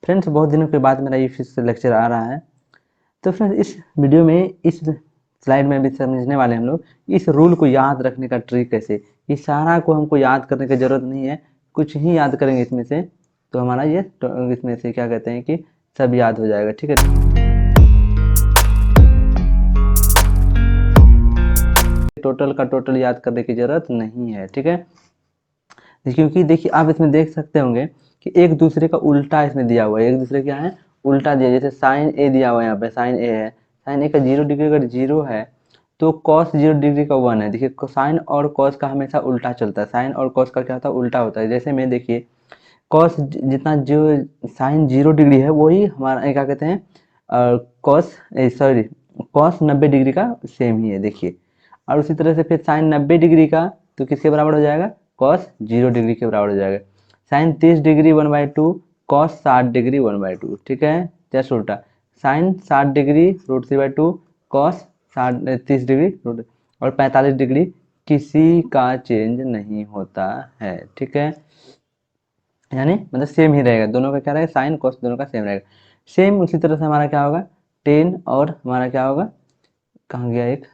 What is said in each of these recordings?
Friends बहुत दिनों के बाद मेरा ये फिर से लेक्चर आ रहा है। तो फ्रेंड्स इस वीडियो में इस स्लाइड में भी समझने वाले हम लोग इस रूल को याद रखने का ट्रिक कैसे। ये सारा को हमको याद करने की ज़रूरत नहीं है, कुछ ही याद करेंगे इसमें से तो हमारा ये इसमें से क्या कहते हैं कि सब याद हो जाएगा। ठीक है, टोटल का टोटल याद करने की ज़रूरत नहीं है। ठीक है, क्योंकि देखिए आप इसमें देख सकते होंगे कि एक दूसरे का उल्टा इसमें दिया हुआ है, एक दूसरे क्या है उल्टा दिया। जैसे साइन ए दिया हुआ है, यहाँ पे साइन ए है, साइन ए का 0 डिग्री अगर 0 है तो कॉस 0 डिग्री का 1 है। देखिए साइन और कॉस का हमेशा उल्टा चलता है, साइन और कॉस का क्या होता है उल्टा होता है। जैसे में देखिए कॉस जितना जो साइन 0 डिग्री है वही हमारा क्या कहते हैं कॉस सॉरी कॉस 90 डिग्री का सेम ही है देखिए। और उसी तरह से फिर साइन 90 डिग्री का तो किसके बराबर हो जाएगा कॉस 0 डिग्री के बराबर हो जाएगा। Sine 30 degree 1/2 cos 60 degree 1/2। ठीक है, जस्ट उल्टा sine 60 degree √3/2 cos 30 degree root और 45 डिग्री किसी का चेंज नहीं होता है। ठीक है, यानी मतलब सेम ही रहेगा, दोनों का क्या रहेगा साइन कॉस दोनों का सेम रहेगा। सेम उसी तरह से हमारा क्या होगा टेन और हमारा क्या होगा कहाँ गया एक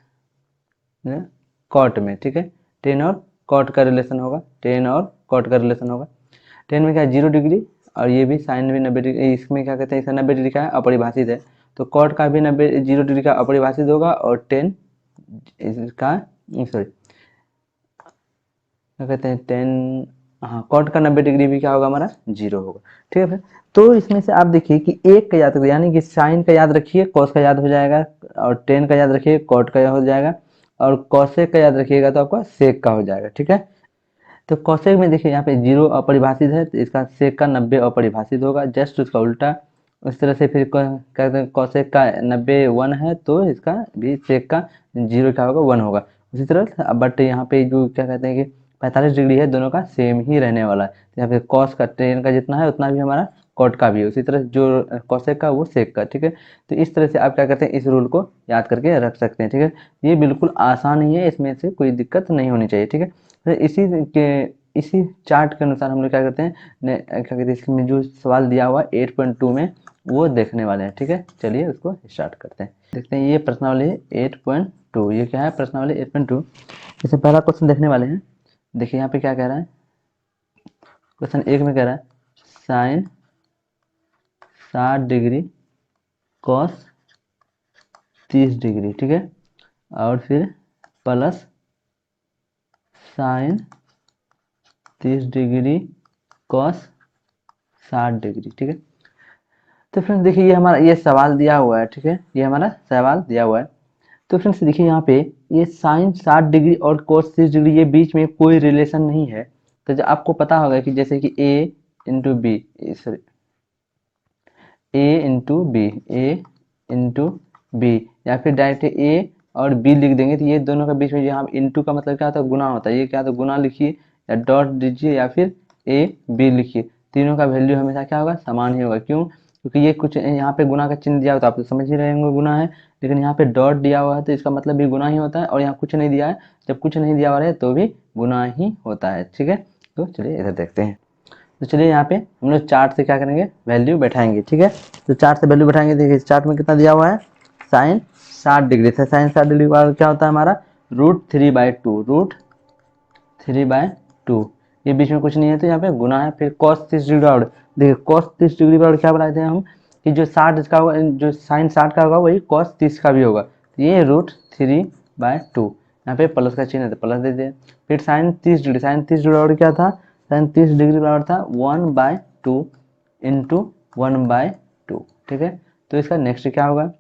कॉट में। ठीक है, टेन और कॉट का रिलेशन होगा, टेन और कॉट का रिलेशन होगा। टेन में क्या है 0 डिग्री और ये भी साइन भी 90 डिग्री, इसमें क्या कहते हैं इसका 90 डिग्री का है अपरिभाषित है, तो कॉट का भी 0 डिग्री का अपरिभाषित होगा और टेन इसका सॉरी क्या कहते हैं 10 हाँ कॉट का 90 डिग्री भी क्या होगा हमारा 0 होगा। ठीक है फिर तो इसमें से आप देखिए कि एक का याद रखिए, यानी कि साइन का याद रखिए कॉस का याद हो जाएगा, और टेन का याद रखिए कॉट का हो जाएगा, और कॉसेक का याद रखिएगा तो आपका सेक का हो जाएगा। ठीक है, तो कॉसेक में देखिए यहाँ पे 0 अपरिभाषित है तो इसका सेक का 90 अपरिभाषित होगा, जस्ट उसका उल्टा। उस तरह से फिर कहते हैं कॉसेक का 90 1 है तो इसका भी सेक का 0 क्या होगा 1 होगा। उसी तरह बट यहाँ पे जो क्या कहते हैं कि 45 डिग्री है, दोनों का सेम ही रहने वाला है। तो यहाँ पे कॉस का टेन का जितना है उतना भी हमारा कॉट का भी है, उसी तरह जो कॉसेक का वो सेक का। ठीक है, तो इस तरह से आप क्या करते हैं इस रूल को याद करके रख सकते हैं। ठीक है, ये बिल्कुल आसान ही है, इसमें से कोई दिक्कत नहीं होनी चाहिए। ठीक है, तो इसी चार्ट के अनुसार हम लोग क्या करते हैं क्या कहते हैं इसमें जो सवाल दिया हुआ है 8.2 में वो देखने वाले हैं। ठीक है, चलिए उसको स्टार्ट करते हैं। देखते हैं ये प्रश्नावली 8.2, ये क्या है प्रश्नावली 8.2। इससे पहला क्वेश्चन देखने वाले हैं। देखिए यहाँ पे क्या कह रहा है, क्वेश्चन एक में कह रहा है साइन 60 डिग्री कॉस 30 डिग्री। ठीक है, और फिर plus sign 30 degree cos 60 degree. ठीक है, तो फ्रेंड्स देखिए ये हमारा ये सवाल दिया हुआ है। ठीक है, ये हमारा सवाल दिया हुआ है। तो फ्रेंड्स देखिए यहाँ पे ये साइन 60 डिग्री और कोस 30 डिग्री ये बीच में कोई रिलेशन नहीं है। तो जो आपको पता होगा कि जैसे कि ए इंटू बी सॉरी ए इंटू बी या फिर डायरेक्ट ए और बी लिख देंगे तो ये दोनों के बीच में यहाँ इंटू का मतलब क्या होता है गुना होता है। ये क्या होता है गुना लिखिए या डॉट दीजिए या फिर ए बी लिखिए, तीनों का वैल्यू हमेशा क्या होगा समान ही होगा। क्यों, क्योंकि ये कुछ यहाँ पे गुना का चिन्ह दिया हुआ तो आप तो समझ ही रहे होंगे गुना है, लेकिन यहाँ पे डॉट दिया हुआ है तो इसका मतलब भी गुना ही होता है, और यहाँ कुछ नहीं दिया है, जब कुछ नहीं दिया हुआ है तो भी गुना ही होता है। ठीक है, तो चलिए इधर देखते हैं। तो चलिए यहाँ पे हम लोग चार्ट से क्या करेंगे वैल्यू बैठाएंगे। ठीक है, तो चार्ट से वैल्यू बैठाएंगे। देखिए चार्ट में कितना दिया हुआ है साइन 60 डिग्री से, साइन 60 डिग्री का क्या होता है हमारा √3/2 √3/2। ये बीच में कुछ नहीं है तो यहाँ पे गुना है। फिर cos 30 डिग्री और देखिए cos 30 डिग्री पर क्या बनाए थे हम कि जो 60 इसका होगा जो साइन 60 का होगा वही cos 30 का भी होगा, तो ये √3/2। यहाँ पे प्लस का चिन्ह है तो प्लस दे दिए। फिर साइन 30 डिग्री, साइन 30 डिग्री और क्या था साइन 30 डिग्री बराबर था 1/2 इंटू 1/2। ठीक है, तो इसका नेक्स्ट क्या होगा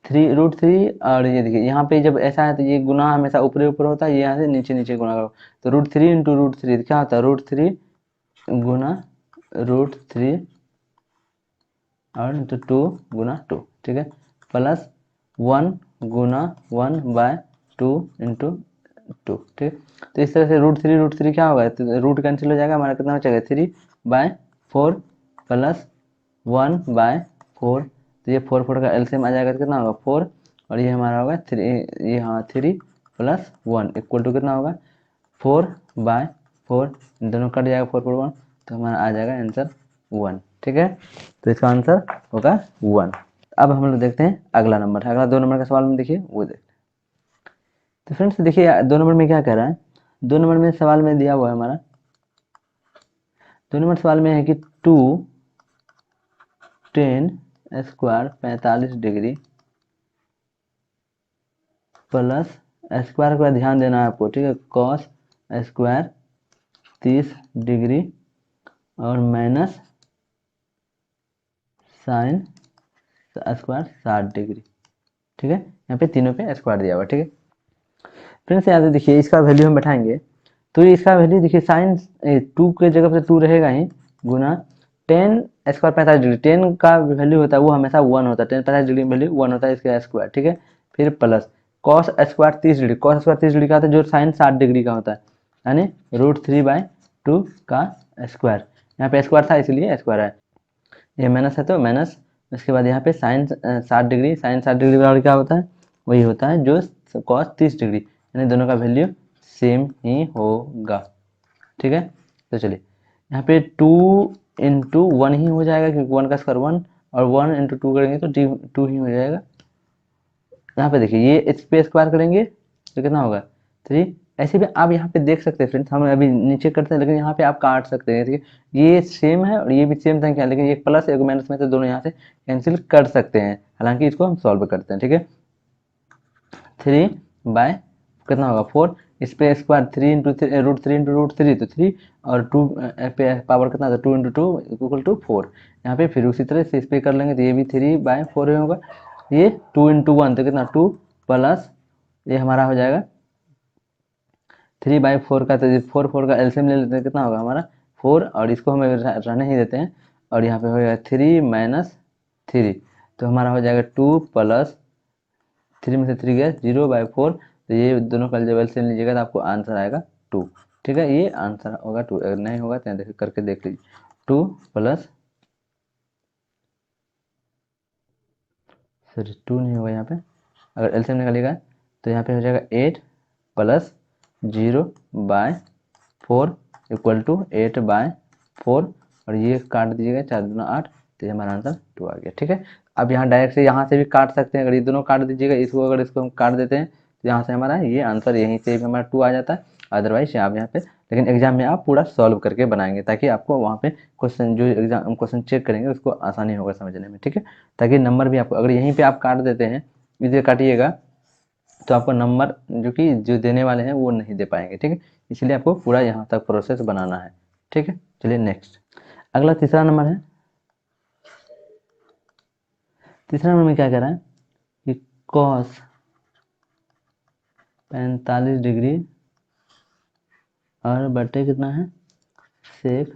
3 √3, और ये देखिए यहाँ पे जब ऐसा है तो ये गुना हमेशा ऊपर ऊपर होता है, ये यहाँ से नीचे नीचे गुना करो तो √3 इंटू √3 क्या होता है √3 गुना √3 और इंटू 2 गुना 2। ठीक है, प्लस 1 गुना 1/2 इंटू 2। ठीक, तो इस तरह से √3 क्या होगा तो रूट कैंसिल हो जाएगा, हमारा कितना बचेगा 3/4 प्लस 1/4, तो ये 4 का एलसीएम आ जाएगा तो कितना होगा 4, और ये हमारा होगा 3, ये हाँ 3 + 1 इक्वल टू कितना होगा 4/4, दोनों कट जाएगा 4 4 1, तो हमारा आ जाएगा आंसर 1। ठीक है, तो इसका आंसर होगा 1। अब हम लोग देखते हैं अगला नंबर है, अगला 2 नंबर का सवाल में देखिए वो देखते हैं। तो फ्रेंड्स देखिए 2 नंबर में क्या कह रहा है, 2 नंबर में सवाल में दिया हुआ है हमारा, 2 नंबर सवाल में है कि 2 10 स्क्वायर 45 डिग्री प्लस स्क्वायर का ध्यान देना है आपको, ठीक है, कॉस स्क्वायर 30 डिग्री और माइनस साइन स्क्वायर 60 डिग्री, ठीक है, यहाँ पे तीनों पे स्क्वायर दिया हुआ, ठीक है। फ्रेंड्स यहाँ से देखिए इसका वैल्यू हम बैठाएंगे, तो ये इसका वैल्यू देखिए साइन 2 के जगह पे 2 रहेगा ही, गुना 10 स्क्वायर 45 डिग्री, 10 का वैल्यू होता है वो हमेशा 1 होता है, 10 45 डिग्री वैल्यू 1 होता है इसका स्क्वायर, ठीक है। फिर plus cos square 30 degree, cos square 30 degree का होता है जो साइन 60 डिग्री का होता है, यानी √3/2 का स्क्वायर, यहाँ पे स्क्वायर था इसलिए स्क्वायर है, ये माइनस है तो माइनस, उसके बाद यहाँ पे साइन 60 डिग्री, साइन 60 डिग्री बराबर क्या होता है, वही होता है जो कॉस 30 डिग्री, यानी दोनों का वैल्यू सेम ही होगा, ठीक है। तो चलिए यहाँ पे 2 इंटू 1 ही हो जाएगा क्योंकि 1 का स्क्वायर 1, और 1 इंटू 2 करेंगे तो 2 ही हो जाएगा। यहाँ पे देखिए ये इस पे स्क्वायर करेंगे तो कितना होगा 3, ऐसे भी आप यहाँ पे देख सकते हैं फ्रेंड्स, हम अभी नीचे करते हैं लेकिन यहाँ पे आप काट सकते हैं, ठीक है, ये सेम है और ये भी सेम संख्या है, लेकिन एक प्लस एक माइनस में से दोनों यहाँ से कैंसिल कर सकते हैं, हालांकि इसको हम सॉल्व करते हैं, ठीक है। 3 बाय कितना होगा 4, इस पे स्क्वायर 3 इंटू √3 तो 3, और 2 पे पावर कितना था 2 इंटू 2 इक्वल टू 4, यहाँ पे फिर उसी तरह से इस पे कर लेंगे तो ये भी 3/4 होगा, ये 2 इंटू 1 तो कितना 2, प्लस ये हमारा हो जाएगा 3/4 का, तो 4 का एलसीएम ले लेते हैं, कितना होगा हमारा 4, और इसको हमें रहने ही देते हैं, और यहाँ पे हो जाएगा 3 माइनस 3, तो हमारा हो जाएगा 2 प्लस 3 में से 3 गया 0/4, तो ये दोनों का जब एलसीएम लीजिएगा तो आपको आंसर आएगा 2, ठीक है, ये आंसर होगा 2, अगर नहीं होगा तो देखिए करके देख लीजिए 2 प्लस, सॉरी 2 नहीं होगा यहाँ पे, अगर एलसीएम निकालिएगा तो यहाँ पे हो जाएगा 8 प्लस 0/4 इक्वल टू 8/4, और ये काट दीजिएगा 4 दूना 8, तो ये हमारा आंसर 2 आ गया, ठीक है। अब यहाँ डायरेक्ट से यहाँ से भी काट सकते हैं, अगर ये दोनों काट दीजिएगा, इसको अगर इसको हम काट देते हैं तो यहाँ से हमारा ये आंसर यहीं से भी हमारा 2 आ जाता है, अदरवाइज आप यहाँ पे, लेकिन एग्जाम में आप पूरा सॉल्व करके बनाएंगे ताकि आपको वहाँ पे क्वेश्चन जो एग्जाम क्वेश्चन चेक करेंगे उसको आसानी होगा समझने में, ठीक है, ताकि नंबर भी आपको, अगर यहीं पे आप काट देते हैं, इसे काटिएगा तो आपको नंबर जो कि जो देने वाले हैं वो नहीं दे पाएंगे, ठीक है, इसलिए आपको पूरा यहाँ तक प्रोसेस बनाना है, ठीक है। चलिए नेक्स्ट, अगला तीसरा नंबर है, तीसरा नंबर में क्या कह रहा है कि कॉस 45 डिग्री और बटे कितना है सेक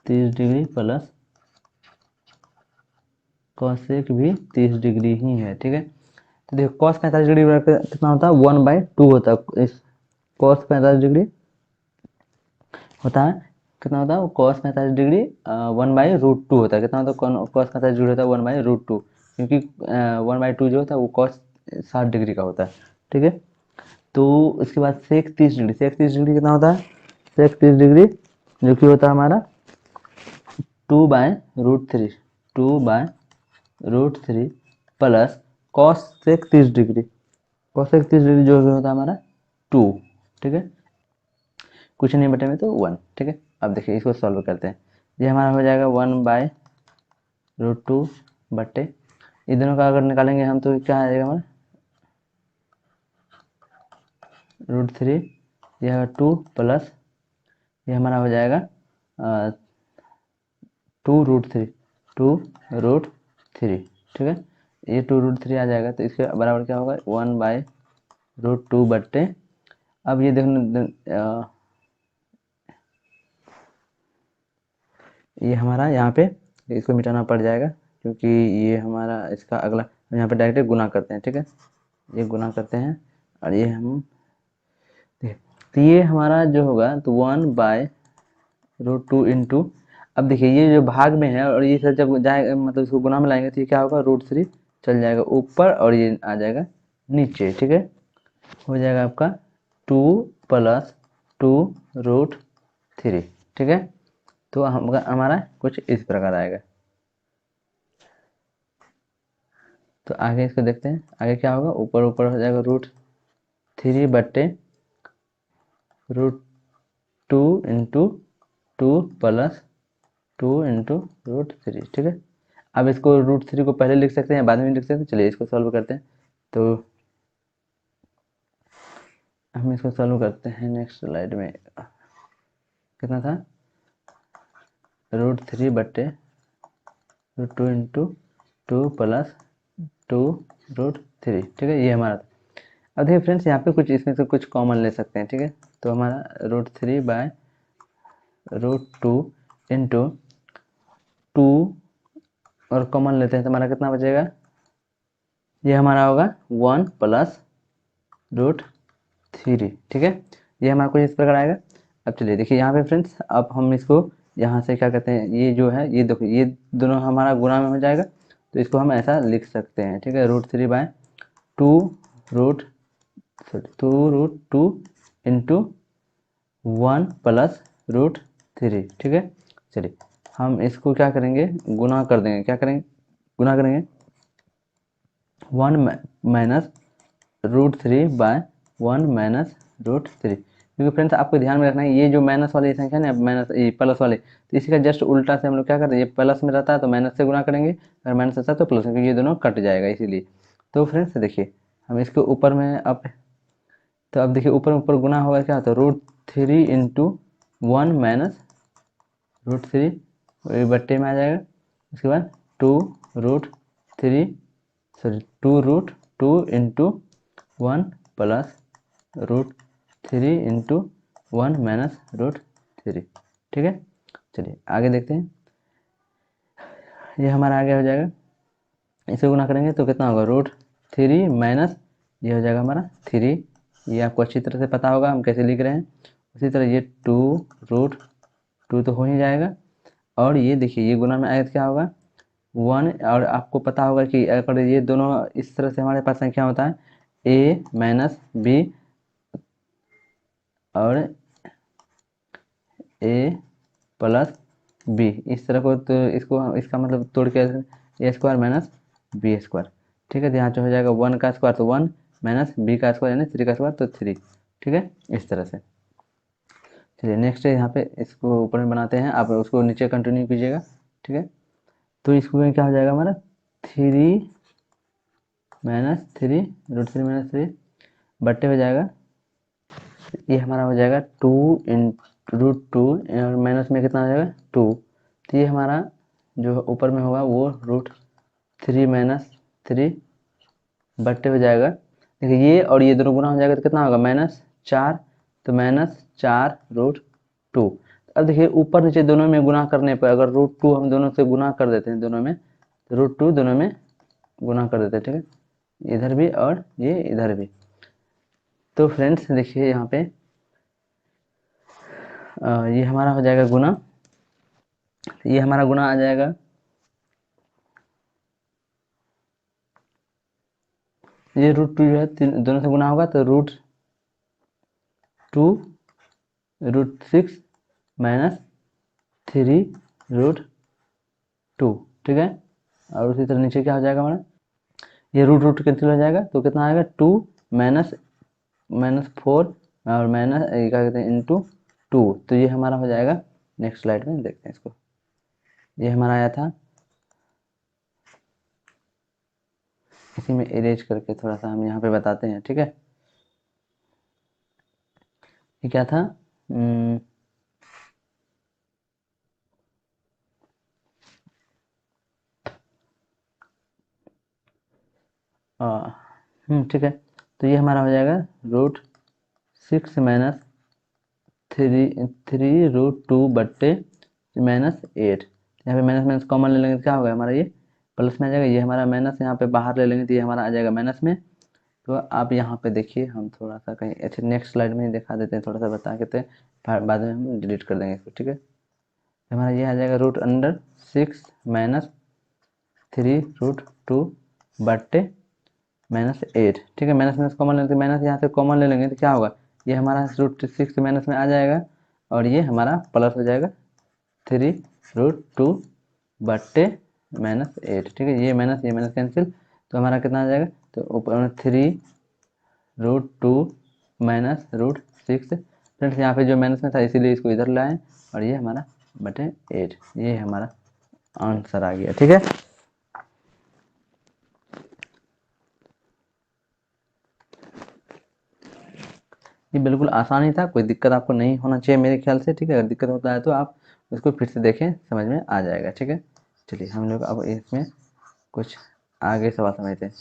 30 डिग्री प्लस कॉसेक भी 30 डिग्री ही है, ठीक है। तो देखो कॉस 45 डिग्री कितना होता है 1/2 होता है, इस कॉस 45 डिग्री होता है कितना होता है, कॉस 45 डिग्री 1/√2 होता है, कितना होता है कॉस 45 डिग्री होता है 1/√2, क्योंकि 1/2 जो होता है वो कॉस 60 डिग्री का होता है, ठीक है। तो इसके बाद सेक 30 डिग्री, सेक 30 डिग्री कितना होता है, सेक 30 डिग्री जो कि होता है हमारा 2/√3, 2/√3 plus cosec 30 degree, cosec 30 degree जो होता है हमारा 2, ठीक है, कुछ नहीं बटे में तो 1, ठीक है। अब देखिए इसको सॉल्व करते हैं, ये हमारा हो जाएगा 1/√2 बटे, ये दोनों का अगर निकालेंगे हम तो क्या आ जाएगा हमारा √3, यह 2 प्लस ये हमारा हो जाएगा 2√3, 2√3, ठीक है, ये 2√3 आ जाएगा, तो इसके बराबर क्या होगा 1/√2 बट्टे, अब ये देखो ये हमारा यहाँ पे इसको मिटाना पड़ जाएगा क्योंकि ये हमारा इसका अगला यहाँ पे डायरेक्ट गुना करते हैं, ठीक है, ये गुना करते हैं और ये हम तो ये हमारा जो होगा तो 1/√2 इंटू, अब देखिए ये जो भाग में है और ये सर जब जाएगा मतलब इसको गुना में लाएंगे तो ये क्या होगा √3 चल जाएगा ऊपर और ये आ जाएगा नीचे, ठीक है, हो जाएगा आपका 2 प्लस 2√3, ठीक है। तो हमारा कुछ इस प्रकार आएगा। तो आगे इसको देखते हैं, आगे क्या होगा, ऊपर ऊपर हो जाएगा √3/√2 प्लस 2 × √3, ठीक है। अब इसको √3 को पहले लिख सकते हैं बाद में लिख सकते हैं। चलिए इसको सॉल्व करते हैं। तो हम इसको सॉल्व करते हैं। नेक्स्ट स्लाइड में कितना था, √3/√2 प्लस 2 √3, ठीक है, ये हमारा था। अब देखिए फ्रेंड्स, यहाँ पे कुछ इसमें से कुछ कॉमन ले सकते हैं, ठीक है। तो हमारा √3/√2 इंटू 2 और कॉमन लेते हैं तो हमारा कितना बचेगा, ये हमारा होगा 1 प्लस √3, ठीक है। ये हमारा कुछ इस प्रकार आएगा। अब चलिए देखिए यहाँ पे फ्रेंड्स, अब हम इसको यहाँ से क्या कहते हैं, ये जो है, ये देखो ये दोनों हमारा गुणा में हो जाएगा, तो इसको हम ऐसा लिख सकते हैं, ठीक है। √3/2 रूट 2 इंटू 1 प्लस √3, ठीक है। चलिए हम इसको क्या करेंगे, गुना कर देंगे, क्या करेंगे, गुना करेंगे 1 माइनस √3/1 माइनस √3, क्योंकि फ्रेंड्स आपको ध्यान में रखना है, ये जो माइनस वाली संख्या है ना, माइनस ये प्लस वाले, तो इसी का जस्ट उल्टा से हम लोग क्या करते हैं, ये प्लस में रहता है तो माइनस से गुना करेंगे, अगर माइनस रहता है तो प्लस, क्योंकि ये दोनों कट जाएगा इसीलिए। तो फ्रेंड्स देखिए हम इसको ऊपर में अब, तो अब देखिए ऊपर ऊपर गुना होगा, क्या होता है, √3/1 माइनस √3 बट्टे में आ जाएगा। उसके बाद 2 √2 इंटू 1 प्लस √3/1 माइनस √3, ठीक है। चलिए आगे देखते हैं, ये हमारा आगे हो जाएगा, इसे गुना करेंगे तो कितना होगा, √3 माइनस ये हो जाएगा हमारा 3, ये आपको अच्छी तरह से पता होगा हम कैसे लिख रहे हैं। उसी तरह ये 2 तो हो ही जाएगा, और ये देखिए ये गुना में आएगा तो क्या होगा 1, और आपको पता होगा कि अगर ये दोनों इस तरह से हमारे पास संख्या होता है a माइनस बी और a प्लस बी, इस तरह को, तो इसको इसका मतलब तोड़ के a² माइनस b², ठीक है। तो यहाँ हो जाएगा 1 का स्क्वायर तो 1 माइनस बी का स्क्वायर यानी 3 का स्क्वायर तो 3, ठीक है, इस तरह से। चलिए नेक्स्ट यहाँ पे इसको ऊपर में बनाते हैं, आप उसको नीचे कंटिन्यू कीजिएगा, ठीक है। तो इसको में क्या हो जाएगा हमारा 3 माइनस 3 √3 माइनस 3 बट्टे हो जाएगा, ये हमारा हो जाएगा 2 इन √2 और माइनस में कितना हो जाएगा 2, तो ये हमारा जो ऊपर में होगा वो √3 माइनस 3 बट्टे हो जाएगा। देखिए ये और ये दोनों गुना हो जाएगा तो कितना होगा -4, तो -4 √2। अब देखिए ऊपर नीचे दोनों में गुना करने पर अगर √2 हम दोनों से गुना कर देते हैं, दोनों में तो √2 दोनों में गुना कर देते हैं, ठीक है, इधर भी और ये इधर भी। तो फ्रेंड्स देखिए यहाँ पे ये हमारा हो जाएगा गुना, ये हमारा गुना आ जाएगा, ये √2 जो है दोनों से गुना होगा तो √2 √6 माइनस 3 √2, ठीक है। और उसी तरह नीचे क्या हो जाएगा हमारा, ये रूट कैंसिल हो जाएगा तो कितना आएगा 2 माइनस 4 और माइनस क्या कहते हैं इंटू 2, तो ये हमारा हो जाएगा। नेक्स्ट स्लाइड में देखते हैं इसको, ये हमारा आया था, इसी में इरेज करके थोड़ा सा हम यहाँ पे बताते हैं, ठीक है। ये क्या था, ठीक है। तो ये हमारा हो जाएगा √6 माइनस 3 √2 बट्टे -8, यहाँ पे माइनस माइनस कॉमन ले लेंगे तो क्या होगा हमारा, ये प्लस में आ जाएगा, ये हमारा माइनस यहाँ पे बाहर ले लेंगे तो ये हमारा आ जाएगा माइनस में। तो आप यहाँ पे देखिए, हम थोड़ा सा कहीं अच्छे नेक्स्ट स्लाइड में ही दिखा देते हैं, थोड़ा सा बता के, बाद में हम डिलीट कर देंगे इसको, ठीक है। हमारा ये आ जाएगा √6 माइनस 3 √2 बट्टे -8, ठीक है। माइनस माइनस कॉमन लेते, माइनस यहाँ से कॉमन ले लेंगे तो क्या होगा, ये हमारा √6 माइनस में आ जाएगा और ये हमारा प्लस हो जाएगा 3√2/-8, ठीक है। ये माइनस कैंसिल, तो हमारा कितना आ जाएगा, तो ऊपर में 3√2 - √6। फ्रेंड्स यहाँ पे जो माइनस में था इसीलिए इसको इधर लाएं, और ये हमारा बटे 8, ये हमारा आंसर आ गया, ठीक है। ये बिल्कुल आसान ही था, कोई दिक्कत आपको नहीं होना चाहिए मेरे ख्याल से, ठीक है। अगर दिक्कत होता है तो आप उसको फिर से देखें, समझ में आ जाएगा, ठीक है। चलिए हम लोग अब इसमें कुछ आगे सवाल समझते हैं।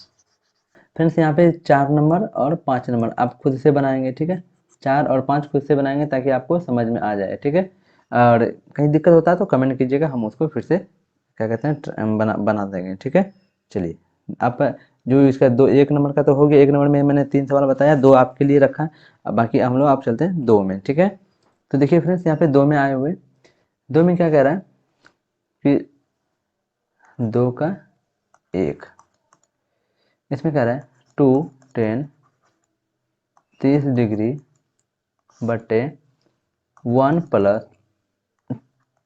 फ्रेंड्स यहाँ पे 4 नंबर और 5 नंबर आप खुद से बनाएंगे, ठीक है। 4 और 5 खुद से बनाएंगे ताकि आपको समझ में आ जाए, ठीक है। और कहीं दिक्कत होता है तो कमेंट कीजिएगा, हम उसको फिर से क्या कहते हैं बना देंगे, ठीक है। चलिए आप जो इसका 1 नंबर का तो हो गया, 1 नंबर में मैंने 3 सवाल बताया, 2 आपके लिए रखा, अब बाकी हम लोग आप चलते हैं 2 में, ठीक है। तो देखिए फ्रेंड्स यहाँ पे 2 में आए हुए, 2 में क्या कह रहा है कि 2 का 1, इसमें कह रहा है 2 10 30 डिग्री बटे 1 +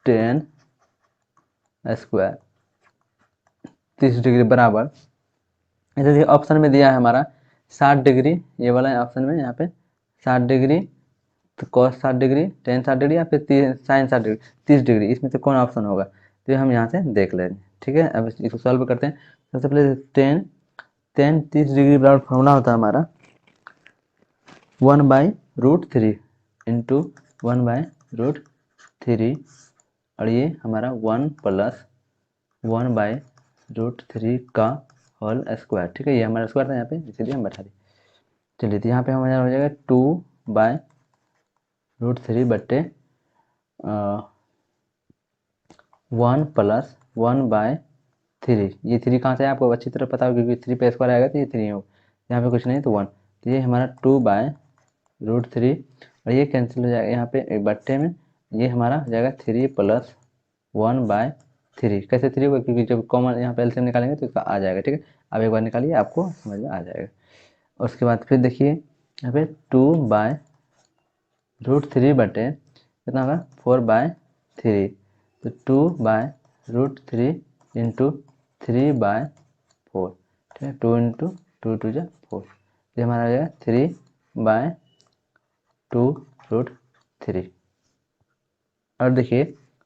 10 स्क्वायर 30 डिग्री बराबर, जैसे ऑप्शन में दिया है हमारा 60 डिग्री, ये वाला ऑप्शन में यहाँ पे 60 डिग्री, तो कॉस 60 डिग्री, टेन 60 डिग्री या फिर साइन 60 डिग्री, 30 डिग्री, इसमें से कौन ऑप्शन होगा, तो हम यहाँ से देख लेंगे, ठीक है। अब इसको सॉल्व करते हैं। सबसे पहले टेन 30 डिग्री बराबर फॉर्मूला होता है हमारा 1/√3 इंटू 1/√3, और ये हमारा 1 + 1/√3 का होल स्क्वायर, ठीक है। ये हमारा स्क्वायर था यहाँ पे, इसीलिए हम बैठा दिए। चलिए तो यहाँ पे हमारा हो जाएगा 2/√3 बट्टे 1 + 1/3, ये 3 कहाँ से है आपको अच्छी तरह पता होगा, क्योंकि 3 पे स्क्वायर आएगा तो ये 3 होगा, यहाँ पे कुछ नहीं तो 1, तो ये हमारा 2/√3, और ये कैंसिल हो जाएगा यहाँ पे एक बट्टे में, ये हमारा हो जाएगा 3 + 1/3। कैसे 3 होगा, क्योंकि जब कॉमन यहाँ पे एलसीएम निकालेंगे तो इसका आ जाएगा, ठीक है। अब एक बार निकालिए, आपको समझ में आ जाएगा। उसके बाद फिर देखिए यहाँ पे 2/√3 बटे कितना होगा 4/3, तो 2/√3 इंटू 3/4, ठीक है। 2 इंटू 2 2 जा 4, ये हमारा आ जाएगा 3/2√3। और देखिए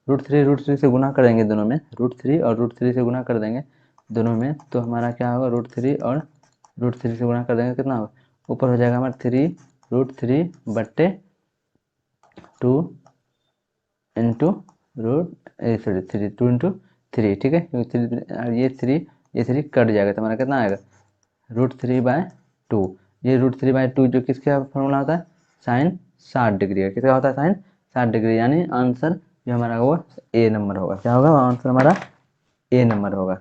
√3 से गुना करेंगे दोनों में, √3 और √3 से गुना कर देंगे दोनों में, तो हमारा क्या होगा, √3 और √3 से गुना कर देंगे कितना होगा, ऊपर हो जाएगा हमारा 3√3 बट्टे 2 इंटू सॉरी 2 इंटू 3, ठीक है, क्योंकि ये 3 कट जाएगा, तो हमारा कितना आएगा √3/2। ये √3/2 जो किसका फॉर्मूला होता है, साइन 60 डिग्री का, किसका होता है, साइन 60 डिग्री, यानी आंसर जो हमारा वो ए नंबर होगा। क्या होगा आंसर हमारा, ए नंबर होगा।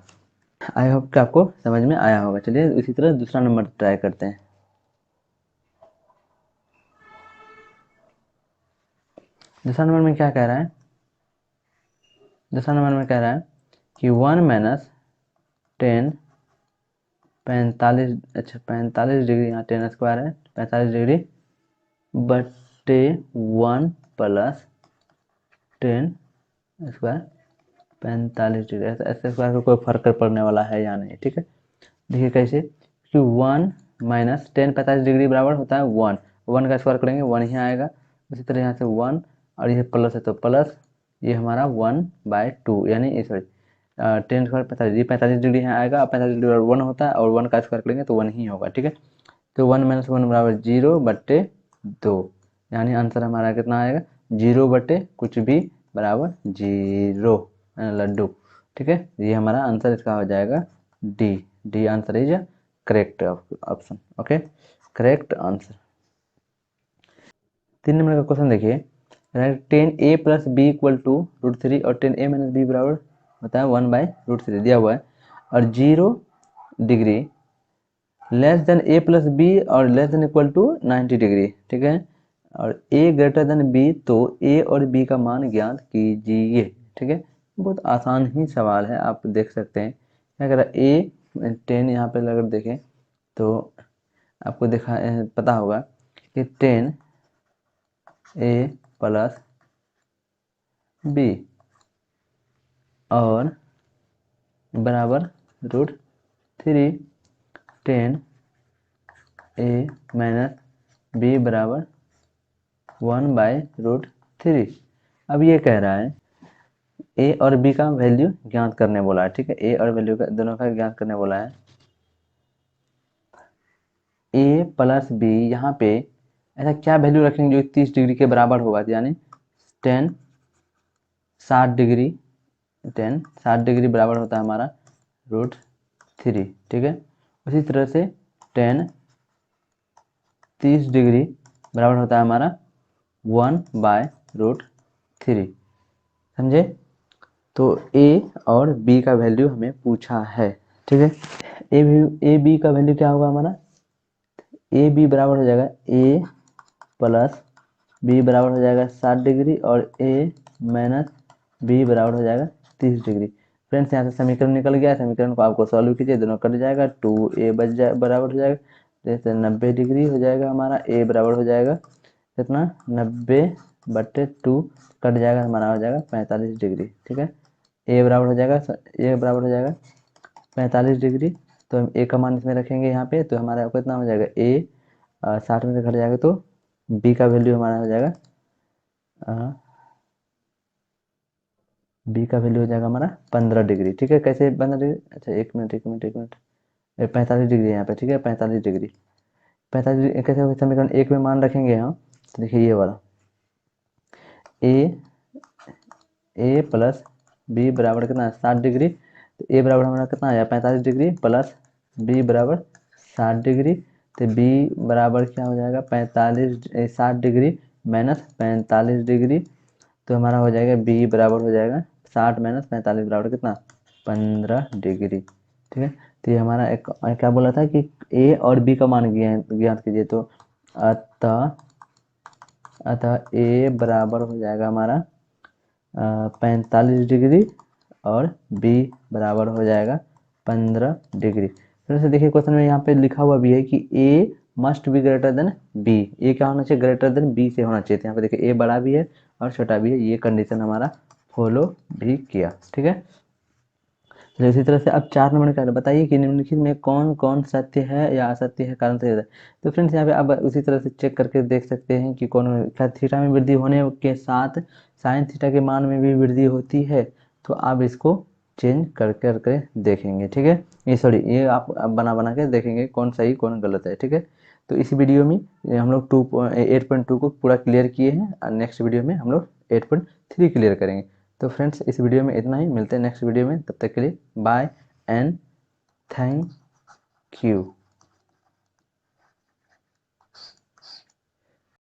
आई होप कि आपको समझ में आया होगा। चलिए इसी तरह दूसरा नंबर ट्राई करते हैं। दूसरा नंबर में क्या कह रहा है, दूसरा नंबर में कह रहा है कि 1 - 10 45, अच्छा 45 डिग्री, यहाँ 10 स्क्वायर है, 45 डिग्री बटे 1 + 10 स्क्वायर 45 डिग्री, ऐसे स्क्वायर का कोई फर्क पड़ने वाला है या नहीं, ठीक है। देखिए कैसे कि 1 - 10 45 डिग्री बराबर होता है 1, 1 का स्क्वायर करेंगे 1 ही आएगा, उसी तरह यहाँ से 1, और ये प्लस है तो प्लस, ये हमारा 1/2, यानी सॉरी 10 स्क्वायर 45, ये 45 डिग्री यहाँ आएगा, 45 डिग्री 1 होता है, और 1 का स्क्वायर करेंगे तो 1 ही होगा, ठीक है। तो 1 - 1 बराबर 0/2, यानी आंसर हमारा कितना आएगा, 0 बटे कुछ भी बराबर 0, लड्डू, ठीक है। ये हमारा आंसर इसका हो जाएगा D, D answer is correct option, okay, correct answer. 3 number का क्वेश्चन देखिए, 10a + b = √3 और 10a - b बराबर होता है 1/√3 दिया हुआ है, और 0 degree less than a + b और less than equal to 90 degree, ठीक है, और a ग्रेटर देन b, तो a और b का मान ज्ञात कीजिए, ठीक है। बहुत आसान ही सवाल है, आप देख सकते हैं। क्या कह रहा है, a 10, यहाँ पे अगर देखें तो आपको पता होगा कि 10a + b और बराबर √3 10 a माइनस b बराबर 1/√3। अब ये कह रहा है a और b का वैल्यू ज्ञात करने बोला है, ठीक है। a और वैल्यू का दोनों का ज्ञात करने बोला है। a प्लस b यहाँ पे ऐसा क्या वैल्यू रखेंगे जो 30 डिग्री के बराबर होगा, यानी 10 60 डिग्री 60 डिग्री बराबर होता है हमारा √3, ठीक है। उसी तरह से 30 डिग्री बराबर होता है हमारा 1/√3, समझे। तो a और b का वैल्यू हमें पूछा है, ठीक है। ए बी का वैल्यू क्या होगा हमारा, ए बी बराबर हो जाएगा a प्लस बी बराबर हो जाएगा 60 डिग्री और a माइनस बी बराबर हो जाएगा 30 डिग्री। फ्रेंड्स यहाँ से समीकरण निकल गया, समीकरण को आपको सॉल्व कीजिए, दोनों कट जाएगा, 2a बराबर हो जाएगा, जैसे 90 डिग्री हो जाएगा हमारा, a बराबर हो जाएगा कितना 90/2 कट जाएगा, हमारा हो जाएगा 45 डिग्री, ठीक है। a बराबर हो जाएगा 45 डिग्री। तो हम a का मान इसमें रखेंगे यहाँ पे, तो हमारा कितना हो जाएगा a 60 में से घट जाएगा, तो b का वैल्यू हमारा हो जाएगा b का वैल्यू हो जाएगा हमारा 15 डिग्री, ठीक है। कैसे 15 डिग्री, अच्छा एक मिनट 45 डिग्री यहाँ पे, ठीक है। 45 डिग्री कैसे होगा, समीकरण एक में मान रखेंगे हम, तो देखिए ये वाला ए प्लस बी बराबर कितना 60 डिग्री, तो ए बराबर हमारा कितना आया 45 डिग्री प्लस बी बराबर 60 डिग्री, तो बी बराबर क्या हो जाएगा 60 डिग्री माइनस 45 डिग्री, तो हमारा हो जाएगा बी बराबर हो जाएगा 60 माइनस 45 बराबर कितना 15 डिग्री, ठीक है। तो ये हमारा एक क्या बोला था कि ए और बी का मान ज्ञात कीजिए, तो अतः ए बराबर हो जाएगा हमारा 45 डिग्री और बी बराबर हो जाएगा 15 डिग्री। फिर से देखिए क्वेश्चन में यहाँ पे लिखा हुआ भी है कि A must be greater than B, A क्या होना चाहिए ग्रेटर देन बी से होना चाहिए, तो यहाँ पे देखिए ए बड़ा भी है और छोटा भी है, ये कंडीशन हमारा फॉलो भी किया, ठीक है। तो इसी तरह से अब 4 नंबर का बताइए कि निम्नलिखित में कौन कौन सत्य है या असत्य है, कारण से। तो फ्रेंड्स यहाँ पे अब उसी तरह से चेक करके देख सकते हैं कि कौन क्या थीटा में वृद्धि होने के साथ साइन थीटा के मान में भी वृद्धि होती है, तो आप इसको चेंज कर करके देखेंगे, ठीक है। ये सॉरी ये आप बना बना के देखेंगे कौन सही कौन गलत है, ठीक है। तो इस वीडियो में हम लोग 8.2 को पूरा क्लियर किए हैं, और नेक्स्ट वीडियो में हम लोग 8.3 क्लियर करेंगे। तो फ्रेंड्स इस वीडियो में इतना ही, मिलते हैं नेक्स्ट वीडियो में, तब तक के लिए बाय एंड थैंक यू।